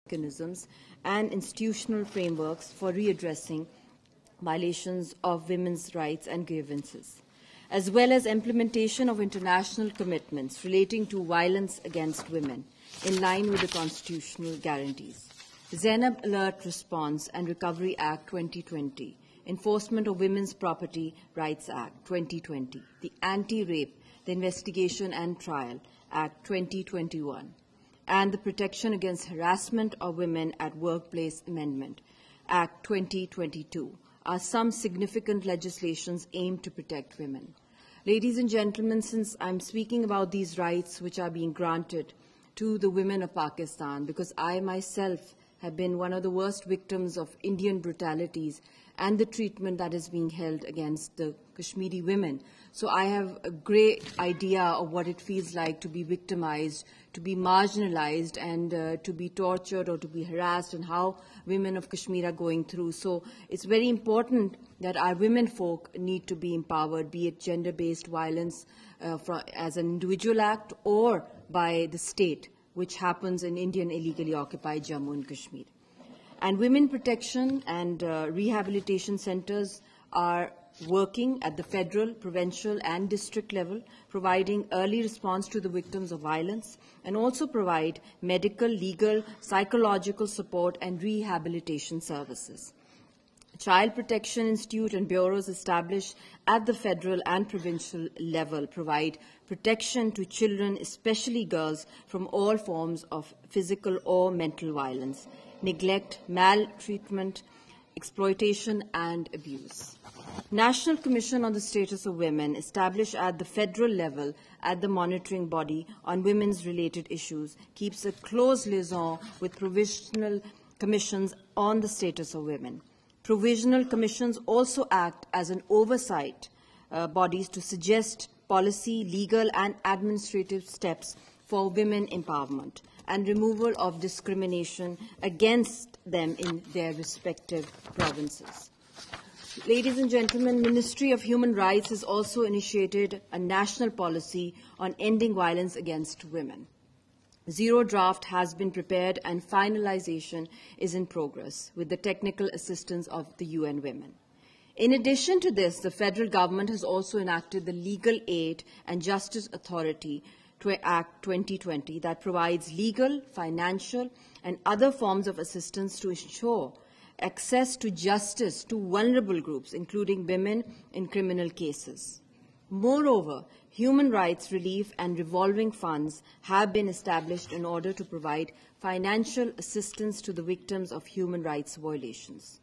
mechanisms and institutional frameworks for readdressing violations of women's rights and grievances, as well as implementation of international commitments relating to violence against women in line with the constitutional guarantees. Zainab Alert Response and Recovery Act 2020, Enforcement of Women's Property Rights Act 2020, the Anti-Rape, the Investigation and Trial Act 2021, and the Protection Against Harassment of Women at Workplace Amendment Act 2022 are some significant legislations aimed to protect women. Ladies and gentlemen, since I'm speaking about these rights which are being granted to the women of Pakistan, because I myself have been one of the worst victims of Indian brutalities and the treatment that is being held against the Kashmiri women. So I have a great idea of what it feels like to be victimized, to be marginalized, and to be tortured or to be harassed, and how women of Kashmir are going through. So it's very important that our women folk need to be empowered, be it gender-based violence as an individual act or by the state, which happens in Indian illegally occupied Jammu and Kashmir. And women protection and rehabilitation centers are working at the federal, provincial and district level, providing early response to the victims of violence, and also provide medical, legal, psychological support and rehabilitation services. Child Protection Institute and bureaus established at the federal and provincial level provide protection to children, especially girls, from all forms of physical or mental violence, neglect, maltreatment, exploitation, and abuse. National Commission on the Status of Women, established at the federal level at the monitoring body on women's related issues, keeps a close liaison with provisional commissions on the status of women. Provisional commissions also act as an oversight bodies to suggest policy, legal and administrative steps for women empowerment and removal of discrimination against them in their respective provinces. Ladies and gentlemen, Ministry of Human Rights has also initiated a national policy on ending violence against women. Zero draft has been prepared and finalization is in progress with the technical assistance of the UN Women. In addition to this, the federal government has also enacted the Legal Aid and Justice Authority Act 2020 that provides legal, financial and other forms of assistance to ensure access to justice to vulnerable groups, including women in criminal cases. Moreover, human rights relief and revolving funds have been established in order to provide financial assistance to the victims of human rights violations.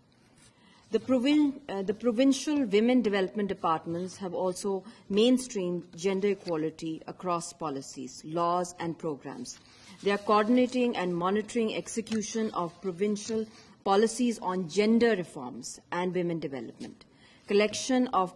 The provincial women development departments have also mainstreamed gender equality across policies, laws and programs. They are coordinating and monitoring execution of provincial policies on gender reforms and women development, collection of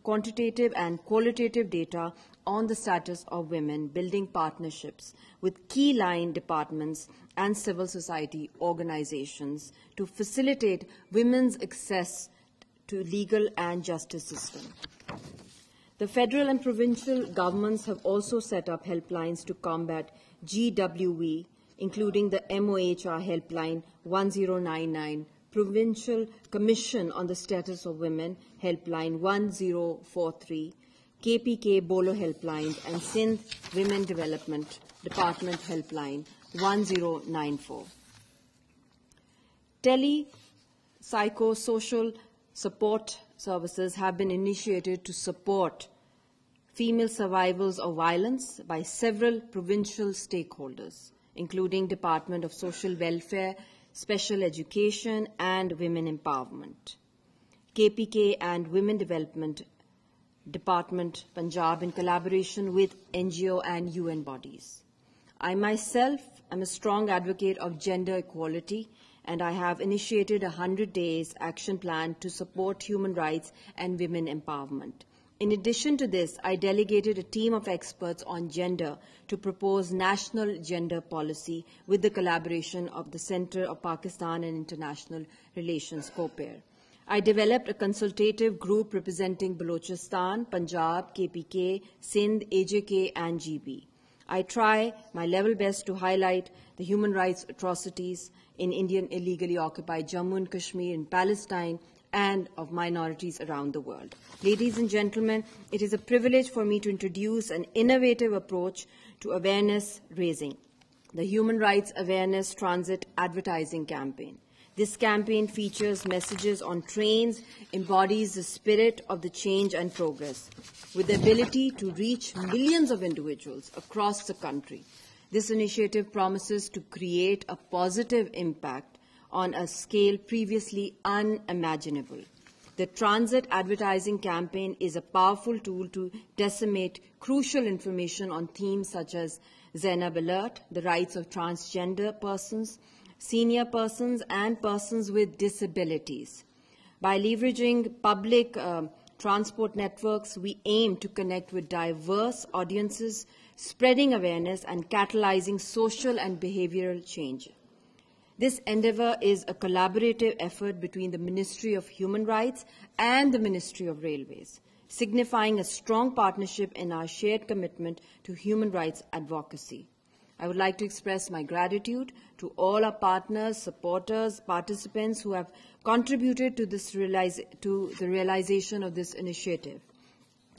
quantitative and qualitative data on the status of women, building partnerships with key line departments and civil society organizations to facilitate women's access to legal and justice system. The federal and provincial governments have also set up helplines to combat GWV, including the MOHR helpline 1099, Provincial Commission on the Status of Women helpline 1043, KPK Bolo helpline, and Sindh Women Development Department helpline 1094. Psychosocial support services have been initiated to support female survivors of violence by several provincial stakeholders, including Department of Social Welfare, Special Education and Women Empowerment, KPK and Women Development Department, Punjab, in collaboration with NGO and UN bodies. I myself am a strong advocate of gender equality, and I have initiated a 100 days action plan to support human rights and women empowerment. In addition to this, I delegated a team of experts on gender to propose national gender policy with the collaboration of the Center of Pakistan and International Relations, COPAIR. I developed a consultative group representing Balochistan, Punjab, KPK, Sindh, AJK, and GB. I try my level best to highlight the human rights atrocities in Indian illegally occupied Jammu and Kashmir, in Palestine, and of minorities around the world. Ladies and gentlemen, it is a privilege for me to introduce an innovative approach to awareness raising, the Human Rights Awareness Transit Advertising Campaign. This campaign features messages on trains, embodies the spirit of the change and progress, with the ability to reach millions of individuals across the country. This initiative promises to create a positive impact on a scale previously unimaginable. The Transit Advertising Campaign is a powerful tool to disseminate crucial information on themes such as Zainab Alert, the rights of transgender persons, senior persons, and persons with disabilities. By leveraging public transport networks, we aim to connect with diverse audiences, spreading awareness and catalyzing social and behavioral change. This endeavor is a collaborative effort between the Ministry of Human Rights and the Ministry of Railways, signifying a strong partnership in our shared commitment to human rights advocacy. I would like to express my gratitude to all our partners, supporters, participants who have contributed to the realization of this initiative.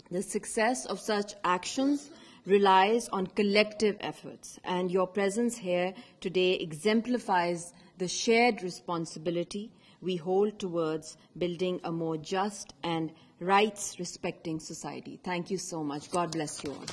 The success of such actions relies on collective efforts, and your presence here today exemplifies the shared responsibility we hold towards building a more just and rights-respecting society. Thank you so much. God bless you all.